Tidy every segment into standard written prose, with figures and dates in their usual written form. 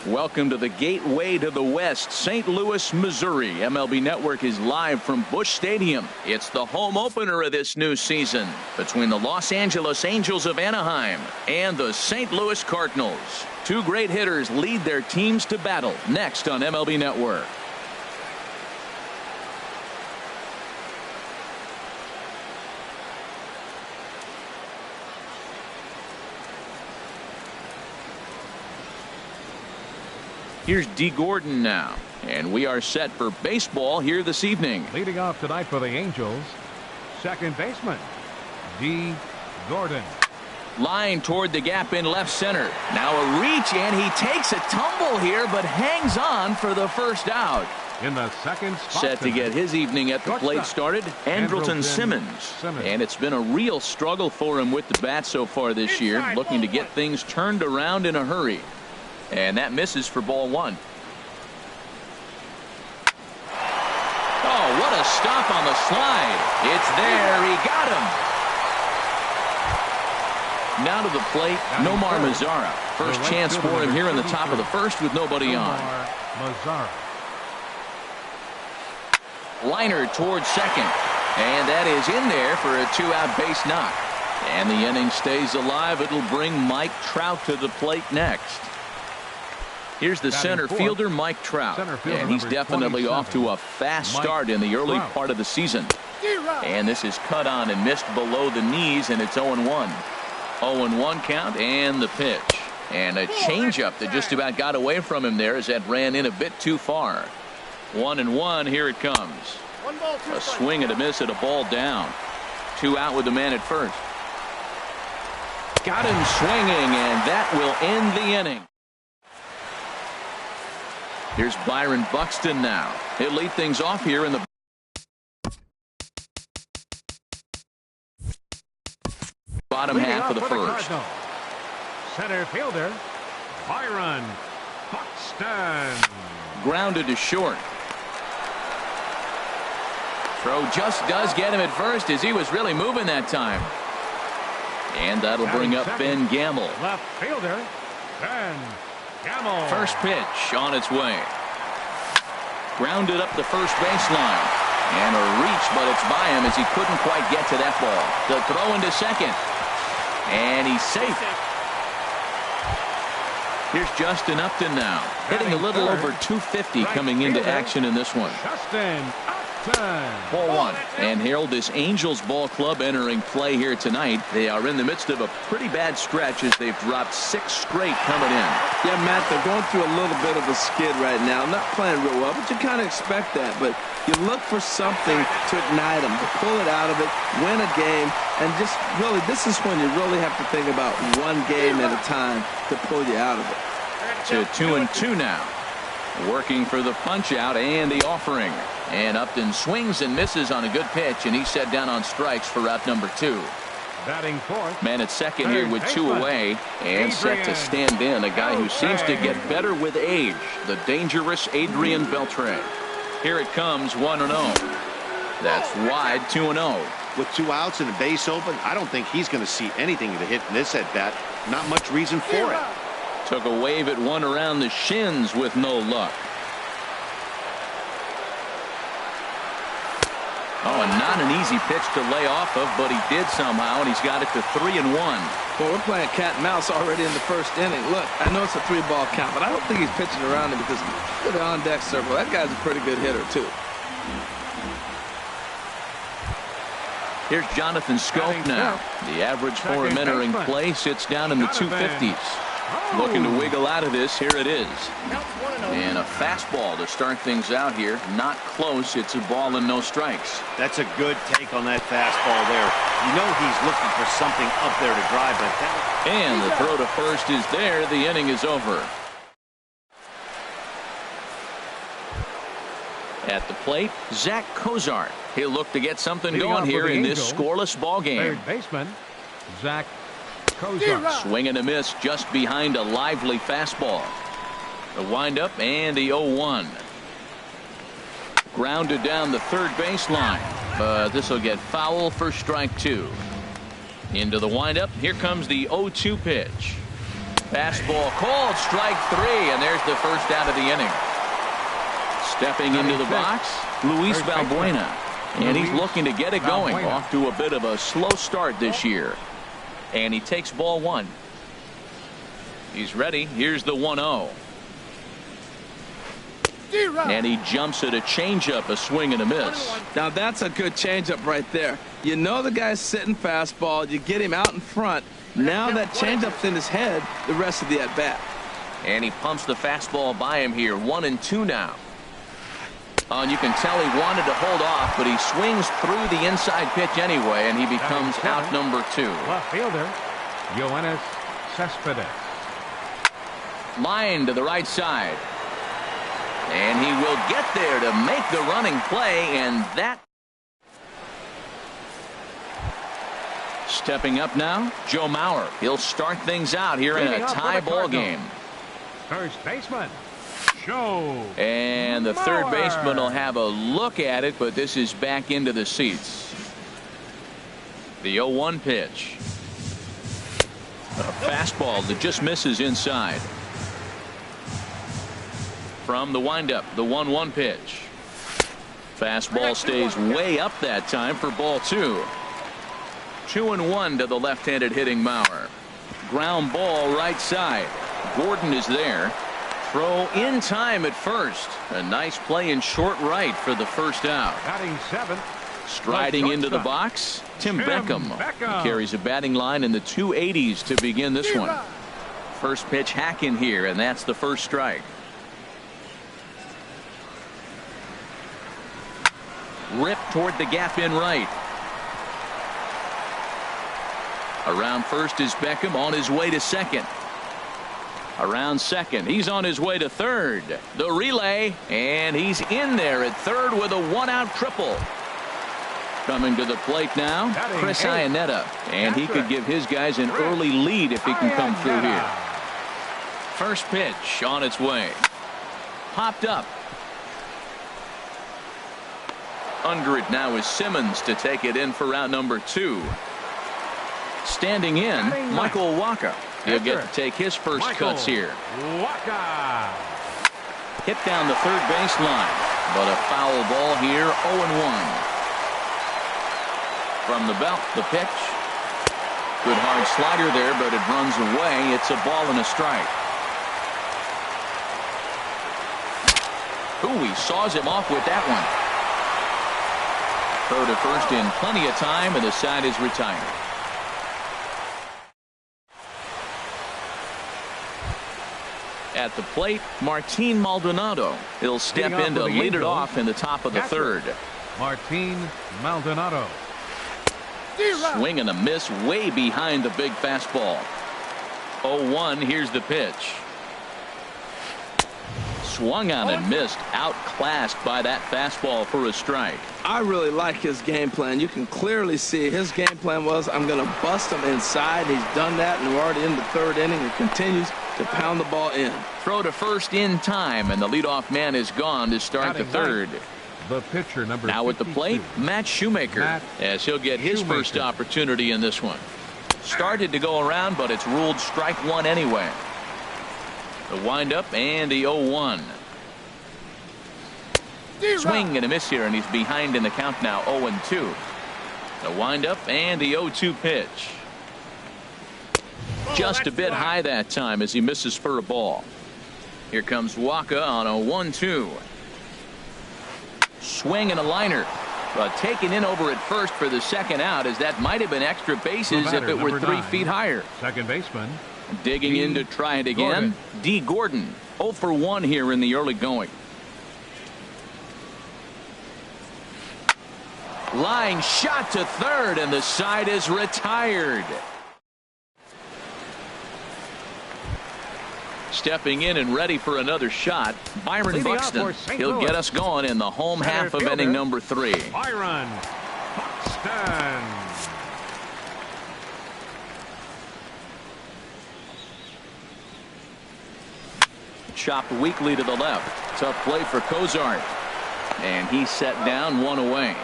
Welcome to the gateway to the West, St. Louis, Missouri. MLB Network is live from Busch Stadium. It's the home opener of this new season between the Los Angeles Angels of Anaheim and the St. Louis Cardinals. Two great hitters lead their teams to battle next on MLB Network. Here's D. Gordon now, and we are set for baseball here this evening. Leading off tonight for the Angels, second baseman, D. Gordon. Line toward the gap in left center. Now a reach, and he takes a tumble here, but hangs on for the first out. In the second spot set to get his evening at the plate started, Andrelton Simmons. And it's been a real struggle for him with the bat so far this year, looking to get things turned around in a hurry. And that misses for ball one. Oh, what a stop on the slide. It's there. He got him. Now to the plate, Nomar Mazara. First chance for him here in the top of the first with nobody on. Liner towards second. And that is in there for a two-out base knock. And the inning stays alive. It'll bring Mike Trout to the plate next. Here's the center fielder, Mike Trout, and he's definitely off to a fast start in the early part of the season. And this is cut on and missed below the knees, and it's 0-1. 0-1 count, and the pitch. And a changeup that just about got away from him there as that ran in a bit too far. 1-1, here it comes. A swing and a miss at a ball down. Two out with the man at first. Got him swinging, and that will end the inning. Here's Byron Buxton now. He'll lead things off here in the bottom half of the first. Center fielder, Byron Buxton. Grounded to short. Throw just does get him at first as he was really moving that time. And that'll bring up Ben Gamble. Left fielder, Ben Gamble. First pitch on its way. Grounded up the first baseline. And a reach, but it's by him as he couldn't quite get to that ball. The throw into second. And he's safe. Here's Justin Upton now. Hitting a little over 250 coming into action in this one. Justin Upton. Ball one. And Harold, this Angels ball club entering play here tonight. They are in the midst of a pretty bad stretch as they've dropped 6 straight coming in. Yeah, Matt, they're going through a little bit of a skid right now. Not playing real well, but you kind of expect that. But you look for something to ignite them, to pull it out of it, win a game, and just really, this is when you really have to think about one game at a time to pull you out of it. To 2-2 now. Working for the punch out and the offering. And Upton swings and misses on a good pitch, and he's set down on strikes for out number 2. Batting fourth. Man at second here with 2 away and set to stand in. A guy who seems to get better with age. The dangerous Adrian Beltre. Here it comes, 1-0. That's wide, 2-0. With 2 outs and a base open, I don't think he's going to see anything to hit in this at bat. Not much reason for it. Took a wave at one around the shins with no luck. Oh, and not an easy pitch to lay off of, but he did somehow, and he's got it to 3-1. Well, we're playing cat and mouse already in the first inning. Look, I know it's a 3-ball count, but I don't think he's pitching around him because look at the on-deck circle. That guy's a pretty good hitter, too. Here's Jonathan Scope now. The average for him entering play sits down in the 250s. Looking to wiggle out of this. Here it is. And a fastball to start things out here. Not close. It's a ball and no strikes. That's a good take on that fastball there. You know he's looking for something up there to drive it. And the throw to first is there. The inning is over. At the plate, Zach Cozart. He'll look to get something going here in this scoreless ball game. Third baseman, Zach Cozart. Swing and a miss just behind a lively fastball. The windup and the 0-1. Grounded down the third baseline, but this will get foul for strike 2. Into the windup. Here comes the 0-2 pitch. Fastball called, strike 3, and there's the first out of the inning. Stepping into the box, Luis Valbuena, and he's looking to get it going. Off to a bit of a slow start this year, and he takes ball 1. He's ready. Here's the 1-0. And he jumps at a changeup, a swing and a miss. Now that's a good changeup right there. You know the guy's sitting fastball. You get him out in front. Now that changeup's in his head the rest of the at-bat. And he pumps the fastball by him here. 1-2 now. And you can tell he wanted to hold off, but he swings through the inside pitch anyway, and he becomes out number 2. Left fielder, Yoenis Cespedes. Line to the right side. And he will get there to make the running play, and that. Stepping up now, Joe Mauer. He'll start things out here in a tie ball game. First baseman, Joe. And the third baseman will have a look at it, but this is back into the seats. The 0-1 pitch. A fastball that just misses inside. From the windup, the 1-1 pitch. Fastball stays way up that time for ball 2. 2-1 to the left-handed hitting Mauer. Ground ball right side. Gordon is there. Throw in time at first. A nice play in short right for the first out. Batting 7th. Striding into the box, Tim Beckham. He carries a batting line in the 280s to begin this one. First pitch hack in here, and that's the first strike. Rip toward the gap in right. Around first is Beckham, on his way to second. Around second, he's on his way to third. The relay, and he's in there at third with a 1-out triple. Coming to the plate now, Chris Iannetta, and he could give his guys an early lead if he can come through here. First pitch on its way. Popped up. Under it now is Simmons to take it in for round number 2. Standing in, Michael Wacha. He'll get to take his first cuts here. Hit down the third baseline, but a foul ball here, 0-1. From the belt, the pitch. Good hard slider there, but it runs away. It's a ball and a strike. Ooh, he saws him off with that one. Throw to first in plenty of time, and the side is retired. At the plate, Martin Maldonado. He'll step in to lead it off in the top of the third. Martin Maldonado. Swing and a miss way behind the big fastball. 0-1, here's the pitch. Swung on and missed, outclassed by that fastball for a strike. I really like his game plan. You can clearly see his game plan was, I'm going to bust him inside. He's done that, and we're already in the third inning. He continues to pound the ball in. Throw to first in time, and the leadoff man is gone to start the third. The pitcher, number now 52. At the plate, Matt Shoemaker, as he'll get his first opportunity in this one. Started to go around, but it's ruled strike 1 anyway. The windup and the 0-1. Swing and a miss here, and he's behind in the count now, 0-2. The windup and the 0-2 pitch. Just a bit high that time as he misses for a ball. Here comes Wacha on a 1-2. Swing and a liner. But taken in over at first for the second out, as that might have been extra bases if it were 3 feet higher. Second baseman. Digging in to try it again. D. Gordon. 0 for 1 here in the early going. Line shot to third, and the side is retired. Stepping in and ready for another shot, Byron Buxton. He'll get us going in the home half of inning number 3. Byron Buxton. Chopped weakly to the left. Tough play for Cozart. And he's set down 1 away.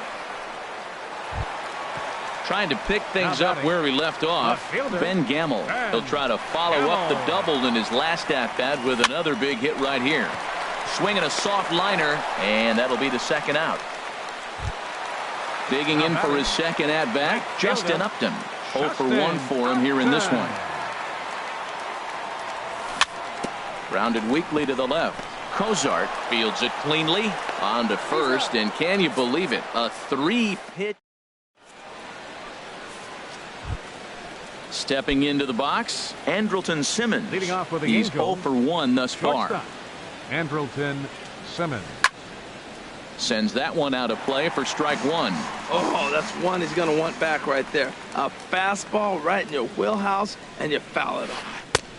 Trying to pick things up where he left off. Ben Gamble. He'll try to follow up the double in his last at-bat with another big hit right here. Swinging a soft liner, and that'll be the second out. Digging in for his second at-bat, Justin Upton. 0 for 1 for him here in this one. Grounded weakly to the left. Cozart fields it cleanly on to first, and can you believe it? A 3-pitch. Stepping into the box, Andrelton Simmons. Leading off with the He's Angels. 0 for 1 thus far. Shortstop, Andrelton Simmons. Sends that one out of play for strike one. Oh, that's one he's going to want back right there. A fastball right in your wheelhouse, and you foul it off.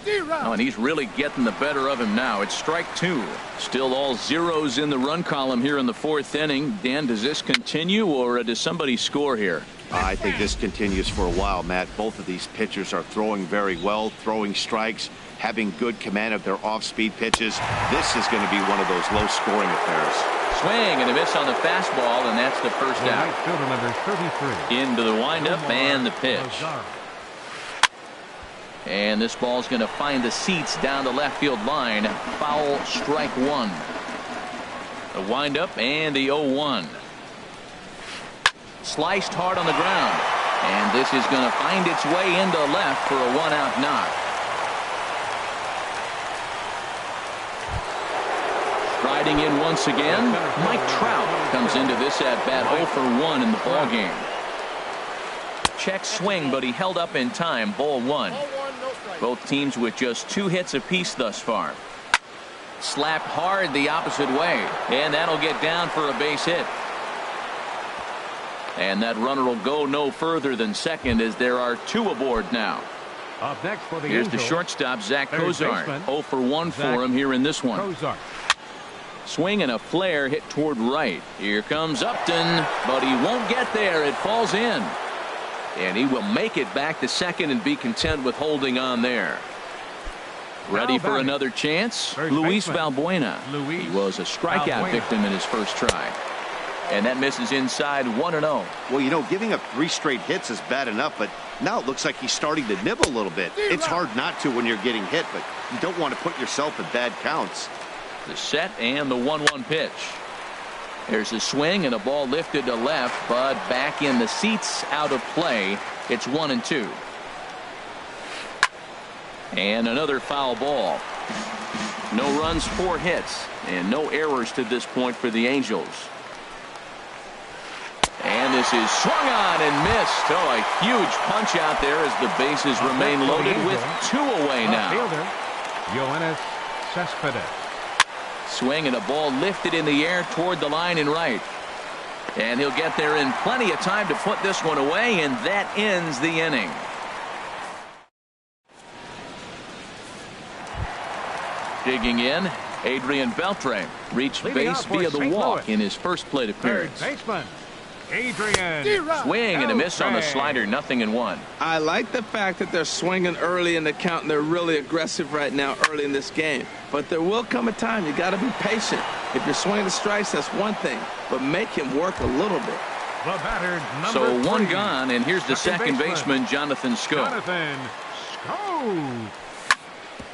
Oh, and he's really getting the better of him now. It's strike two. Still all zeros in the run column here in the fourth inning. Dan, does this continue, or does somebody score here? I think this continues for a while, Matt. Both of these pitchers are throwing very well, throwing strikes, having good command of their off-speed pitches. This is going to be one of those low-scoring affairs. Swing and a miss on the fastball, and that's the first out. Right fielder number 33. Into the windup and the pitch. And this ball's going to find the seats down the left field line. Foul, strike one. The windup and the 0-1. Sliced hard on the ground. And this is going to find its way into left for a one-out knock. Riding in once again, Mike Trout comes into this at-bat 0 for 1 in the ballgame. Check swing, but he held up in time. Ball one. Both teams with just 2 hits apiece thus far. Slapped hard the opposite way, and that'll get down for a base hit. And that runner will go no further than second, as there are 2 aboard now. Up next for the Here's Angels, the shortstop, Zach Cozart. baseman, 0 for 1 for him here in this one. Cozart. Swing and a flare hit toward right. Here comes Upton, but he won't get there. It falls in. And he will make it back to second and be content with holding on there. Ready for another chance? Luis Valbuena. He was a strikeout victim in his first try. And that misses inside 1-0. Well, you know, giving up 3 straight hits is bad enough, but now it looks like he's starting to nibble a little bit. It's hard not to when you're getting hit, but you don't want to put yourself in bad counts. The set and the 1-1 pitch. There's a swing and a ball lifted to left, but back in the seats, out of play. It's 1-2. And another foul ball. No runs, 4 hits, and no errors to this point for the Angels. And this is swung on and missed. Oh, a huge punch out there as the bases remain loaded with 2 away now. Fielder, Yoenis Cespedes. Swing and a ball lifted in the air toward the line and right. And he'll get there in plenty of time to put this one away, and that ends the inning. Digging in, Adrian Beltre reached base via the walk in his first plate appearance. Third baseman, Adrian. Swing and a miss on the slider, 0-1. I like the fact that they're swinging early in the count, and they're really aggressive right now early in this game. But there will come a time you got to be patient. If you're swinging the strikes, that's one thing, but make him work a little bit. The batter, So number 1 3, gone, and here's the second baseman, Jonathan Schoop. Jonathan Schoop.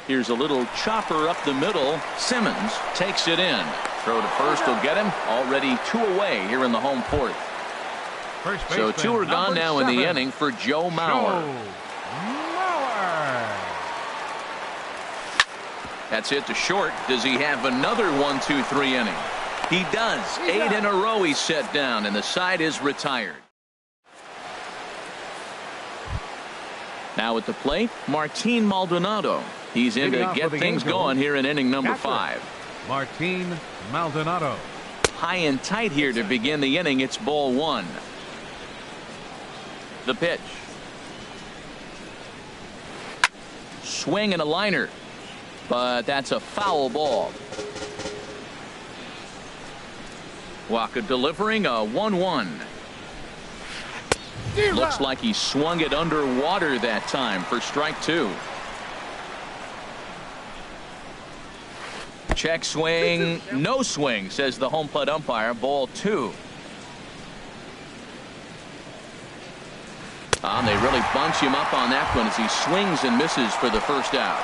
Here's a little chopper up the middle. Simmons takes it in. Throw to first will get him. Already 2 away here in the home fourth. First So baseman, 2 are gone number now in the 7, inning for Joe Mauer. Mauer. That's it to short. Does he have another 1-2-3 inning? He does. 8 in a row he's set down, and the side is retired. Now at the plate, Martin Maldonado. He's in to get things going here in inning number 5. Martin Maldonado. High and tight here to begin the inning. It's ball 1. The pitch. Swing and a liner. But that's a foul ball. Waka delivering a 1-1. Looks like he swung it underwater that time for strike 2. Check swing, no swing, says the home plate umpire. Ball 2. They really bunch him up on that one as he swings and misses for the first out.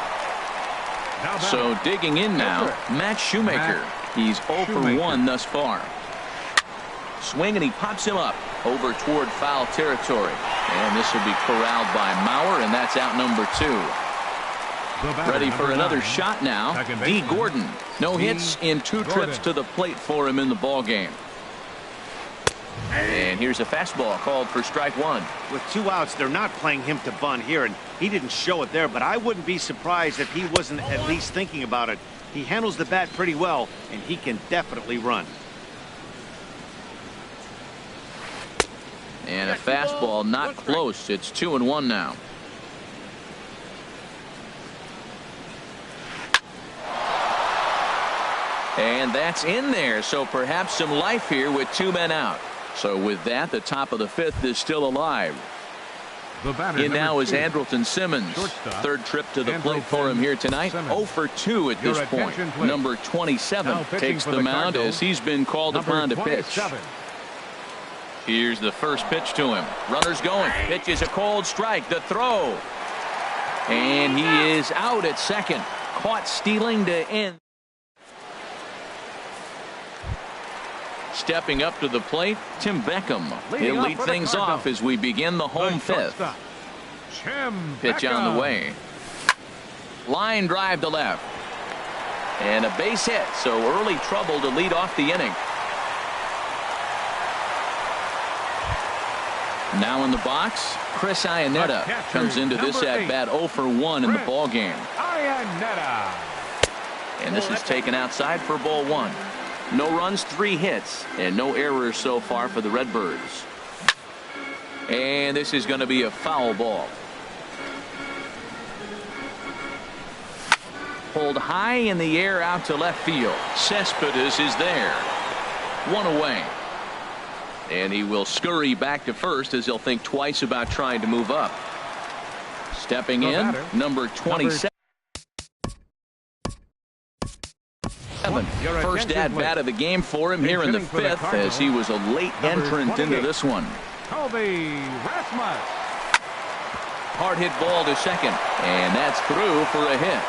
So digging in now, Matt Shoemaker. He's 0 for 1 thus far. Swing, and he pops him up over toward foul territory. And this will be corralled by Mauer, and that's out number 2. Ready for another shot now. D. Gordon. No hits in 2 trips to the plate for him in the ball game. And here's a fastball called for strike 1. With 2 outs, they're not playing him to bunt here, and he didn't show it there, but I wouldn't be surprised if he wasn't at least thinking about it. He handles the bat pretty well, and he can definitely run. And a fastball not close. It's 2-1 now. And that's in there, so perhaps some life here with 2 men out. So with that, the top of the 5th is still alive. In now is Andrelton Simmons. Third trip to the plate for him here tonight. 0 for 2 at this point. Number 27 takes the mound as he's been called upon to pitch. Here's the first pitch to him. Runner's going. Pitch is a cold strike. The throw. And he is out at second. Caught stealing to end. Stepping up to the plate, Tim Beckham. He'll lead things off as we begin the home 5th. Pitch on the way. Line drive to left. And a base hit, so early trouble to lead off the inning. Now in the box, Chris Iannetta comes into this at-bat 0 for 1 in the ball game. And this is taken outside for ball 1. No runs, 3 hits, and no errors so far for the Redbirds. And this is going to be a foul ball. Pulled high in the air out to left field. Cespedes is there. 1 away. And he will scurry back to first as he'll think twice about trying to move up. Stepping in, number 27. First at-bat of the game for him here in the 5th as he was a late entrant into this one. Hard hit ball to second, and that's through for a hit.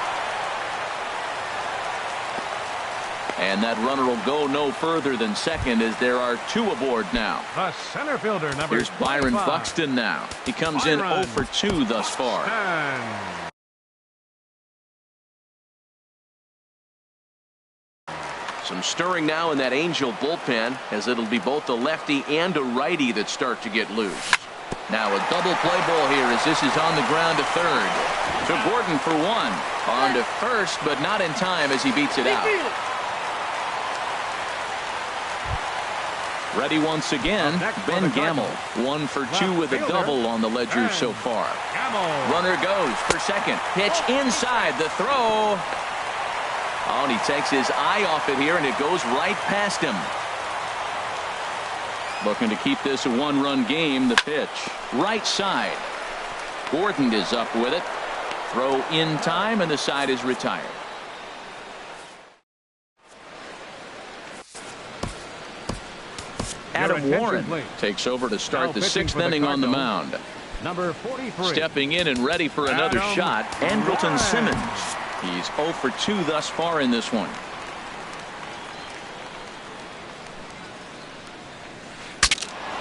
And that runner will go no further than second as there are 2 aboard now. The center fielder, number Here's Byron 25. Buxton now. He comes in 0 for 2 thus far. Some stirring now in that Angel bullpen as it'll be both a lefty and a righty that start to get loose. Now a double play ball here as this is on the ground to third. To Gordon for 1. On to first, but not in time as he beats it out. Ready once again, Ben Gamel. 1 for 2 with a double on the ledger so far. Runner goes for second. Pitch inside. The throw. Oh, and he takes his eye off it here, and it goes right past him. Looking to keep this a 1-run game. The pitch. Right side. Gordon is up with it. Throw in time, and the side is retired. Adam Warren takes over to start the 6th inning on the mound. Number 43. Stepping in and ready for another shot, Andrelton Simmons. He's 0 for 2 thus far in this one.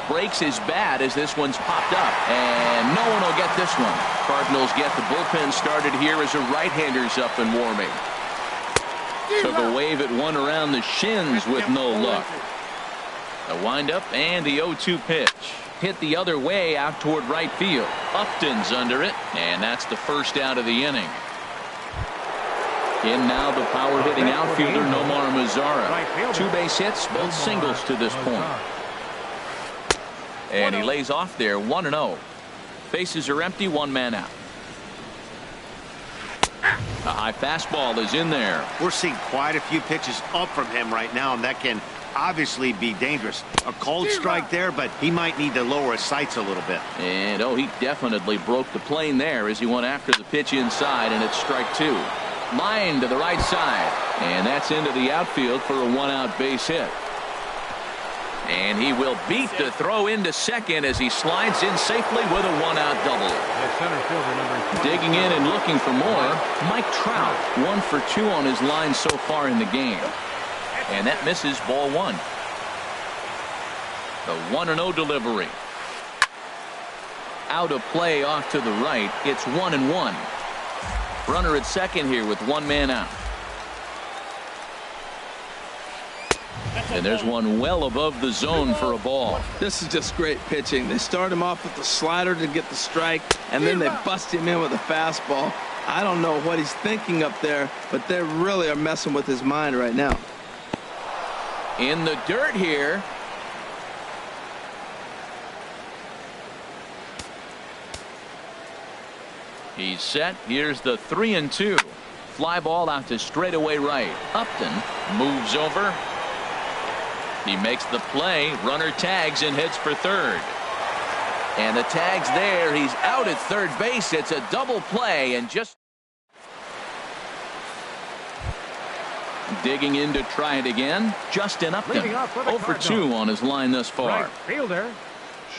Breaks his bat as this one's popped up, and no one will get this one. Cardinals get the bullpen started here as a right-hander's up and warming. Took a wave at one around the shins with no luck. A windup and the 0-2 pitch. Hit the other way out toward right field. Upton's under it, and that's the first out of the inning. In now the power hitting outfielder Nomar Mazara. 2 base hits, both singles to this point. And he lays off there 1-0. Bases are empty, 1 man out. A high fastball is in there. We're seeing quite a few pitches up from him right now, and that can obviously be dangerous. A cold strike there, but he might need to lower his sights a little bit. And he definitely broke the plane there as he went after the pitch inside, and it's strike 2. Line to the right side, and that's into the outfield for a 1-out base hit. And he will beat the throw into second as he slides in safely with a one-out double. Center fielder number 20. Digging in and looking for more, Mike Trout, 1 for 2 on his line so far in the game. And that misses, ball 1. The 1-0 delivery. Out of play off to the right. It's 1-1. Runner at second here with 1 man out. And there's one well above the zone for a ball. This is just great pitching. They start him off with the slider to get the strike, and then they bust him in with a fastball. I don't know what he's thinking up there, but they really are messing with his mind right now. In the dirt here. He's set. Here's the 3-2. Fly ball out to straightaway right. Upton moves over. He makes the play. Runner tags and heads for third. And the tag's there. He's out at third base. It's a double play and just digging in to try it again. Justin Upton, 0 for 2 on his line thus far. Right fielder,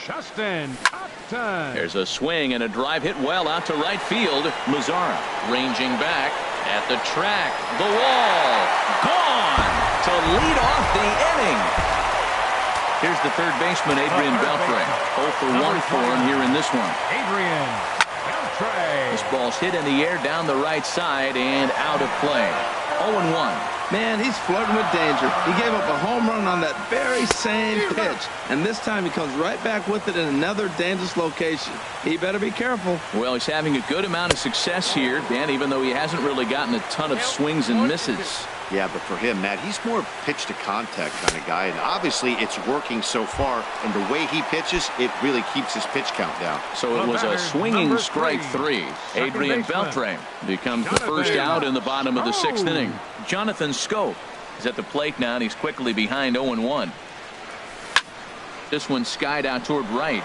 Justin Upton. There's a swing and a drive hit well out to right field. Mazzara ranging back at the track. The wall. Gone to lead off the inning. Here's the third baseman, Adrian Beltre. 0 for 1 for him here in this one. Adrian Beltre. This ball's hit in the air down the right side and out of play. 0-1. Man, he's flirting with danger. He gave up a home run on that very same pitch, and this time he comes right back with it in another dangerous location. He better be careful. Well, he's having a good amount of success here, Dan, even though he hasn't really gotten a ton of swings and misses. Yeah, but for him, Matt, he's more pitch to contact kind of guy, and obviously it's working so far, and the way he pitches, it really keeps his pitch count down. So it was a swinging strike 3. Adrian Beltre becomes the first out in the bottom of the 6th inning. Jonathan Scope is at the plate now, and he's quickly behind 0-1. This one skied out toward right.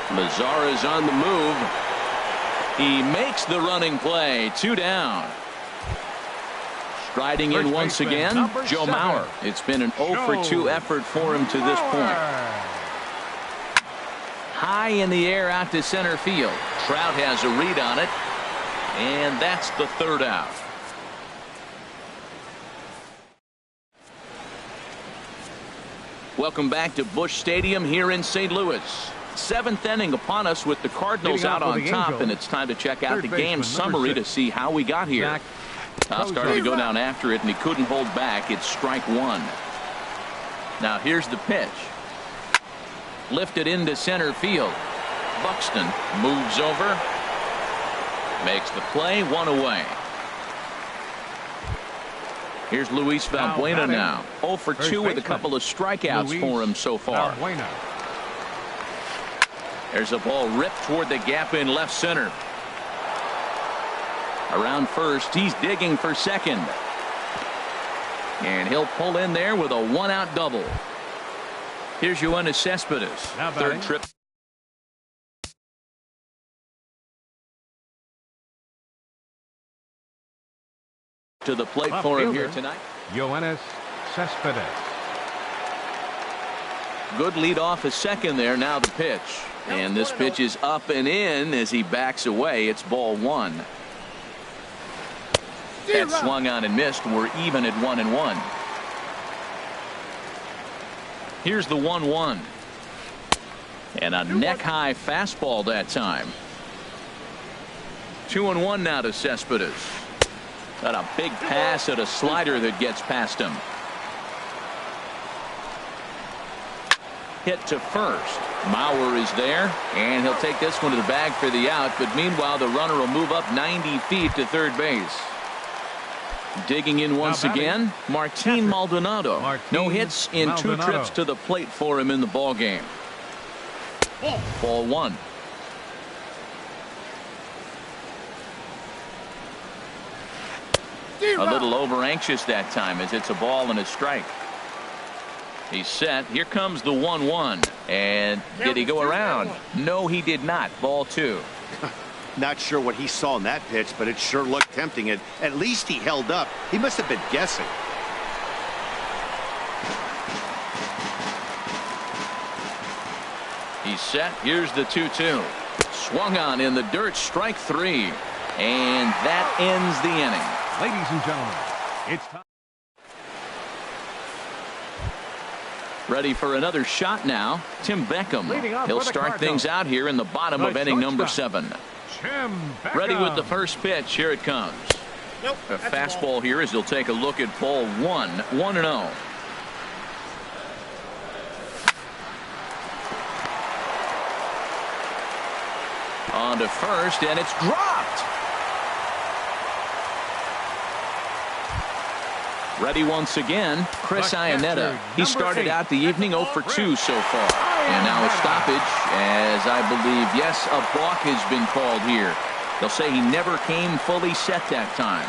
Mazzara's on the move. He makes the running play. 2 down. Striding in once again, Joe Mauer. It's been an 0 for 2 effort for him to this point. High in the air out to center field. Trout has a read on it, and that's the 3rd out. Welcome back to Busch Stadium here in St. Louis. 7th inning upon us with the Cardinals out on top, and it's time to check out the game summary to see how we got here. Tough started to go down after it, and he couldn't hold back. It's strike 1. Now here's the pitch. Lifted into center field. Buxton moves over. Makes the play. 1 away. Here's Luis Valbuena now. 0 for 2 with a couple of strikeouts for him so far. There's a ball ripped toward the gap in left center. Around first, he's digging for second. And he'll pull in there with a 1-out double. Here's Yoenis Cespedes. 3rd trip. To the plate for him here tonight. Yoenis Cespedes. Good lead off at second there. Now the pitch. And this pitch is up and in as he backs away. It's ball 1. That swung on and missed. We're even at 1-1. Here's the 1-1. And a neck-high fastball that time. 2-1 now to Cespedes. Got a big pass at a slider that gets past him. Hit to first. Mauer is there, and he'll take this one to the bag for the out. But meanwhile, the runner will move up 90 feet to third base. Digging in once again, Martin Maldonado. No hits in 2 trips to the plate for him in the ball game. Ball 1. A little over anxious that time as it's a ball and a strike. He's set. Here comes the 1-1. And did he go around? No, he did not. Ball 2. Not sure what he saw in that pitch, but it sure looked tempting. And at least he held up. He must have been guessing. He's set. Here's the 2-2. Swung on in the dirt. Strike 3. And that ends the inning. Ladies and gentlemen, it's time. Ready for another shot now. Tim Beckham. He'll start things out here in the bottom of inning number 7. Ready with the first pitch. Here it comes. Nope, A fastball here as he'll take a look at ball 1. 1-0. On to first, and it's dropped. Ready once again, Chris Iannetta. He started out the evening 0 for 2 so far. And now a stoppage, as I believe, yes, a balk has been called here. They'll say he never came fully set that time.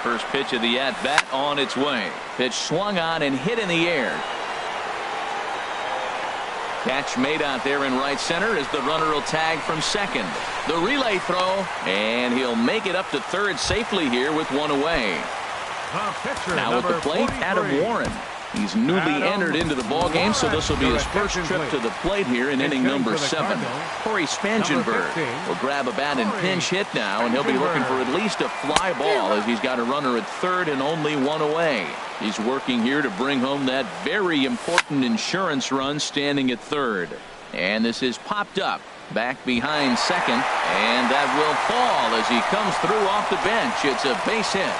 First pitch of the at-bat on its way. Pitch swung on and hit in the air. Catch made out there in right center as the runner will tag from second. The relay throw, and he'll make it up to third safely here with 1 away. Now at the plate, Adam Warren. He's newly entered into the ballgame, so this will be his first trip to the plate here in inning number 7. Corey Spangenberg will grab a bat and pinch hit now, and he'll be looking for at least a fly ball as he's got a runner at third and only 1 away. He's working here to bring home that very important insurance run standing at third. And this is popped up back behind second, and that will fall as he comes through off the bench. It's a base hit.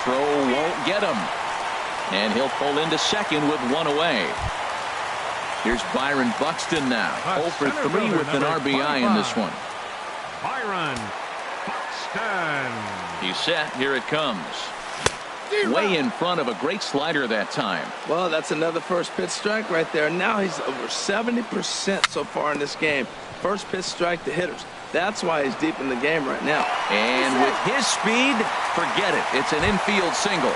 Throw won't get him. And he'll pull into second with 1 away. Here's Byron Buxton now. 0 for 3 with an RBI in this one. Byron Buxton. He's set. Here it comes. Way in front of a great slider that time. Well, that's another first pitch strike right there. Now he's over 70% so far in this game. First pitch strike to hitters. That's why he's deep in the game right now. And with his speed, forget it. It's an infield single.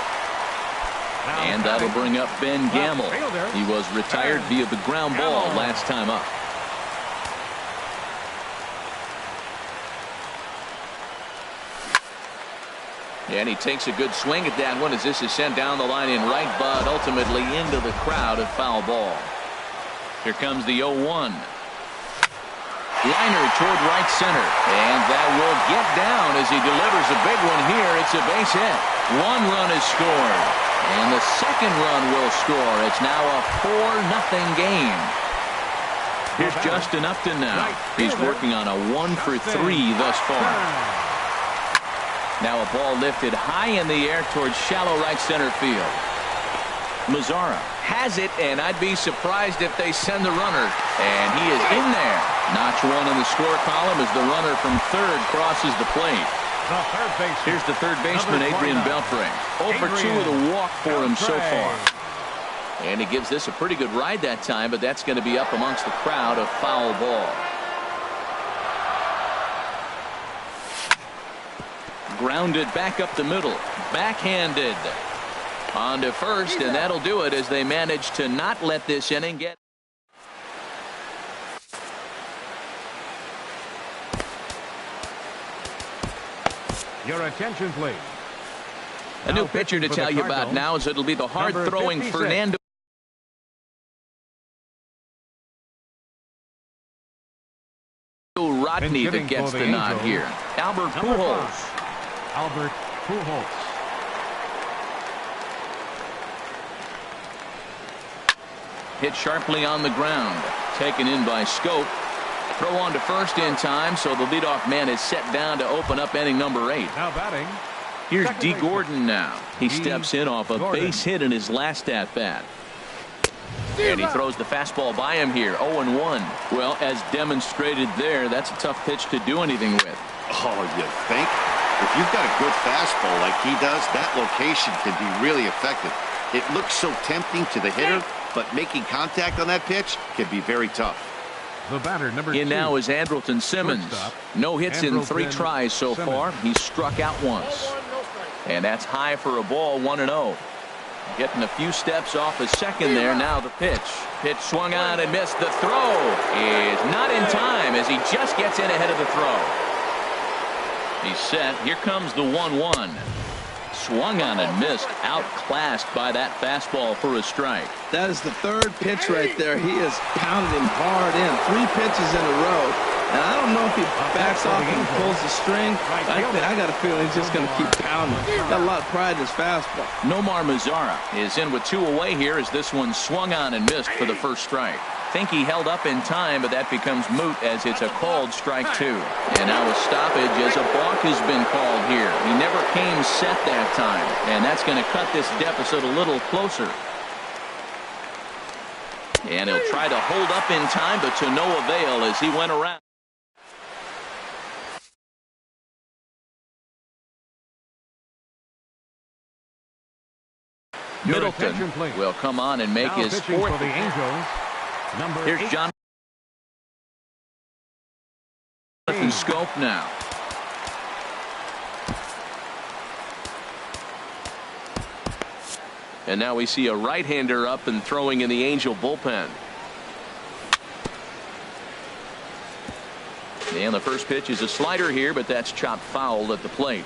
And that'll bring up Ben Gamble. He was retired via the ground ball last time up. And he takes a good swing at that one as this is sent down the line in right, but ultimately into the crowd of foul ball. Here comes the 0-1. Liner toward right center, and that will get down as he delivers a big one here. It's a base hit. 1 run is scored, and the second run will score. It's now a 4-0 game. Here's Justin Upton now. He's working on a 1 for 3 thus far. Now a ball lifted high in the air towards shallow right center field. Mazzara has it, and I'd be surprised if they send the runner. And he is in there. Notch 1 in the score column as the runner from third crosses the plate. Here's the third baseman, Adrian Beltre. 0 for 2 with a walk for him so far. And he gives this a pretty good ride that time, but that's going to be up amongst the crowd of foul ball. Grounded back up the middle. Backhanded. On to first, and that'll do it as they manage to not let this inning get. Your attention, please. A new pitcher to tell you about now is it'll be the hard-throwing Fernando Rodney that gets the nod here. Albert Pujols. Albert Pujols. Hit sharply on the ground. Taken in by Scope. Throw on to first in time, so the leadoff man is set down to open up inning number 8. Now batting. Here's D. Gordon now. He steps in off a base hit in his last at-bat. And he throws the fastball by him here. 0-1. Well, as demonstrated there, that's a tough pitch to do anything with. Oh, you think? If you've got a good fastball like he does, that location can be really effective. It looks so tempting to the hitter, but making contact on that pitch can be very tough. The batter, number 2. In now is Andrelton Simmons. No hits in 3 tries so far. He's struck out once. And that's high for a ball, 1-0. Getting a few steps off a second there. Now the pitch. Pitch swung on and missed. The throw is not in time as he just gets in ahead of the throw. He's set. Here comes the 1-1. Swung on and missed, outclassed by that fastball for a strike. That is the third pitch right there. He has pounded him hard in. 3 pitches in a row. And I don't know if he backs off and pulls the string. I got a feeling he's just going to keep pounding. Got a lot of pride in his fastball. Nomar Mazara is in with 2 away here as this one swung on and missed for the first strike. Think he held up in time, but that becomes moot as it's a called strike 2. And now a stoppage as a balk has been called here. He never came set that time, and that's going to cut this deficit a little closer. And he'll try to hold up in time, but to no avail as he went around. Middleton will come on and make his 4th. For the Angels, Here's Jonathan Scope now. And now we see a right-hander up and throwing in the Angel bullpen. And the first pitch is a slider here, but that's chopped foul at the plate.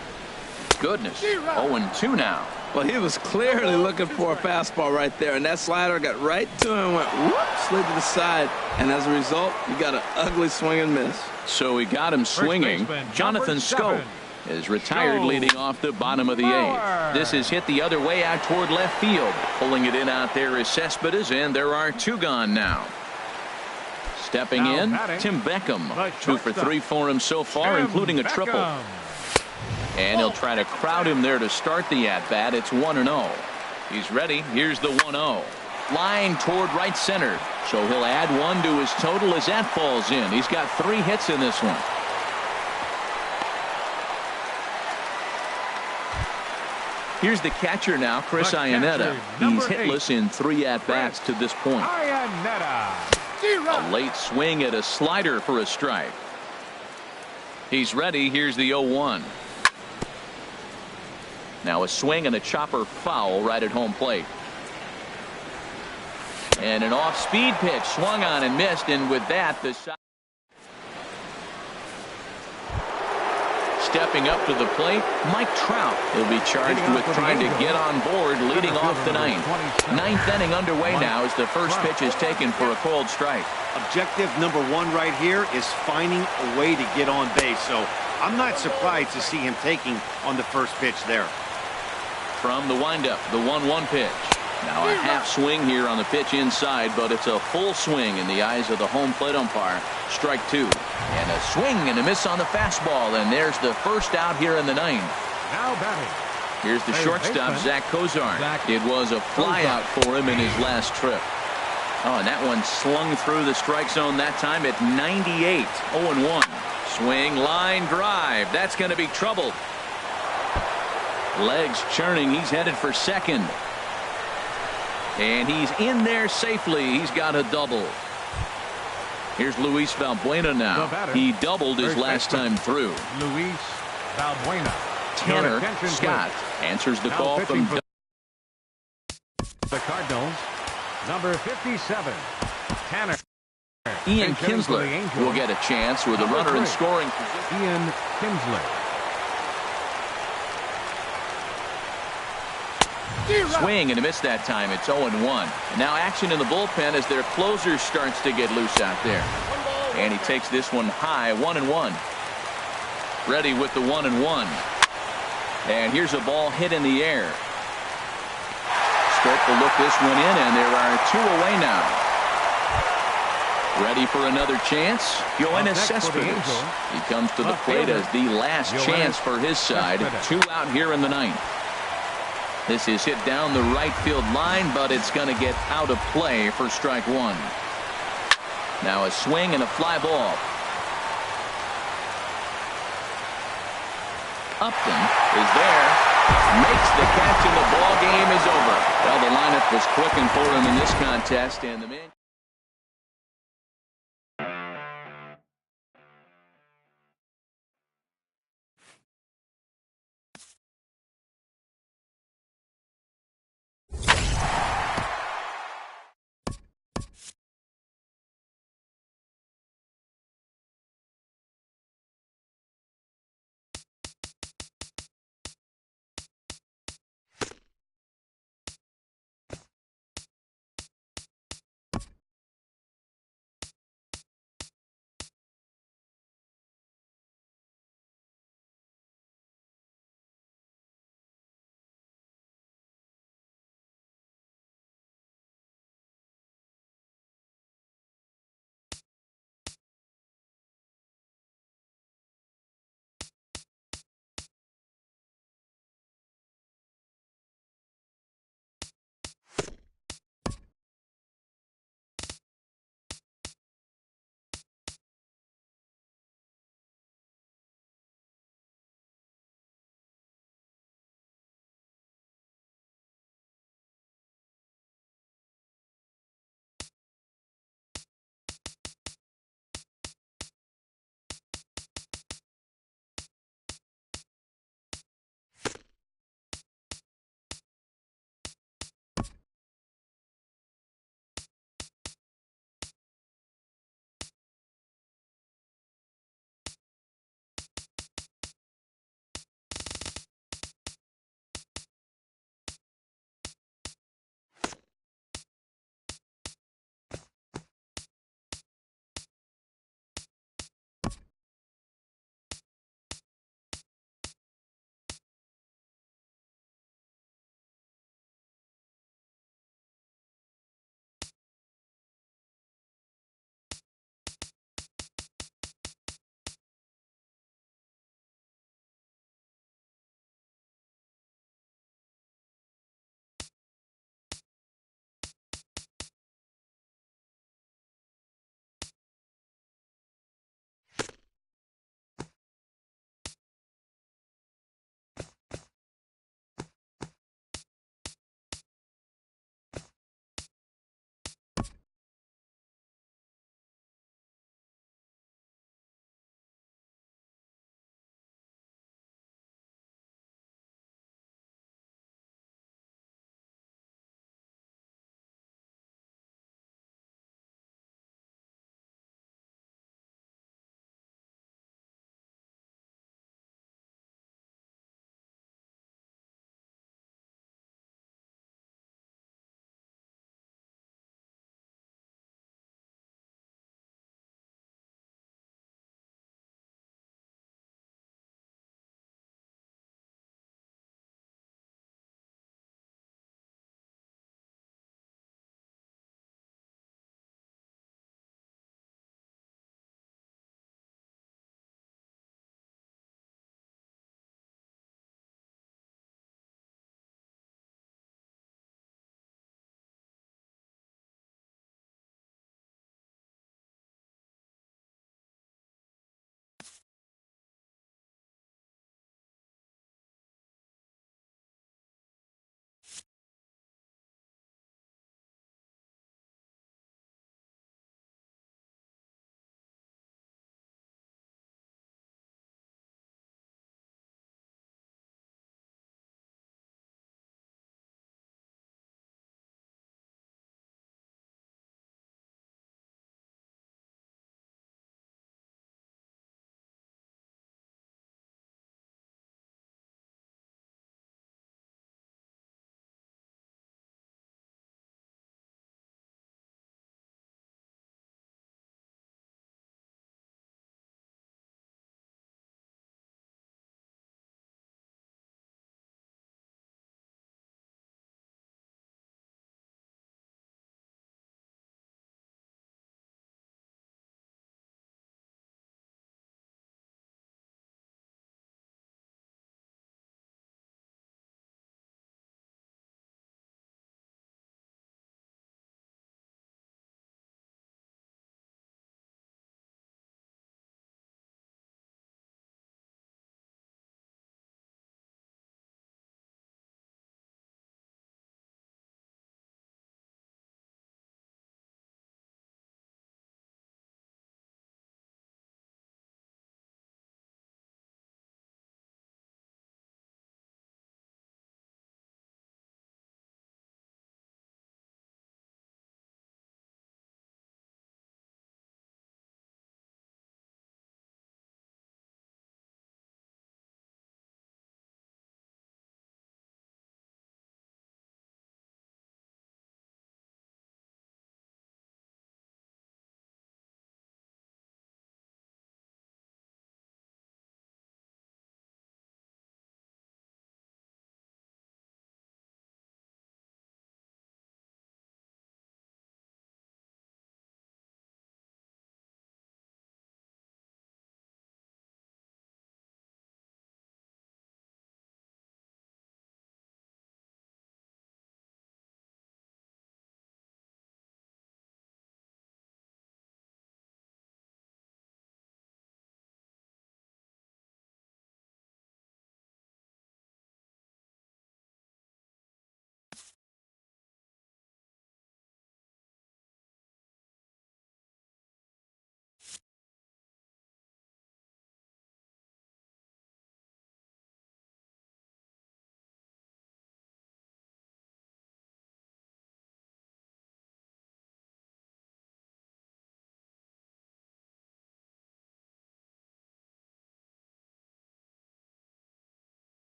Goodness, 0-2 now. Well, he was clearly looking for a fastball right there, and that slider got right to him and went whoop, slid to the side, and as a result, you got an ugly swing and miss. So he got him swinging. Jonathan Scope is retired leading off the bottom of the 8th. This is hit the other way out toward left field. Pulling it in out there is Cespedes, and there are 2 gone now. Stepping in, Tim Beckham. 2 for 3 for him so far, including a triple. And he'll try to crowd him there to start the at-bat. It's 1-0. He's ready. Here's the 1-0. Line toward right center. So he'll add 1 to his total as that falls in. He's got 3 hits in this one. Here's the catcher now, Chris Iannetta. He's hitless in 3 at-bats to this point. A late swing at a slider for a strike. He's ready. Here's the 0-1. Now a swing and a chopper foul right at home plate. And an off-speed pitch swung on and missed, and with that the shot. Stepping up to the plate, Mike Trout. He'll be charged with trying to get on board leading off the 9th. 9th inning underway now as the first pitch is taken for a called strike. Objective number 1 right here is finding a way to get on base. So I'm not surprised to see him taking on the first pitch there. From the windup, the 1-1 pitch. Now a half swing here on the pitch inside, but it's a full swing in the eyes of the home plate umpire. Strike 2. And a swing and a miss on the fastball, and there's the first out here in the 9th. Now batting. Here's the shortstop, Zach Kozar. It was a flyout for him in his last trip. Oh, and that one slung through the strike zone that time at 98. 0-1. Swing, line, drive. That's going to be trouble. Legs churning. He's headed for second. And he's in there safely. He's got a double. Here's Luis Valbuena now. He doubled his last time through. Luis Valbuena. Tanner Scott answers the call from the Cardinals. Number 57, Tanner. Ian Kinsler will get a chance with a runner in scoring position. Ian Kinsler. Swing and a miss that time. It's 0-1. And now action in the bullpen as their closer starts to get loose out there. And he takes this one high. 1-1. Ready with the 1-1. And here's a ball hit in the air. Scope will look this one in, and there are 2 away now. Ready for another chance? Yoenis Cespedes. He comes to the plate as the last chance for his side. 2 out here in the 9th. This is hit down the right field line, but it's going to get out of play for strike 1. Now a swing and a fly ball. Upton is there, makes the catch, and the ball game is over. Well, the lineup was clicking for him in this contest, and the man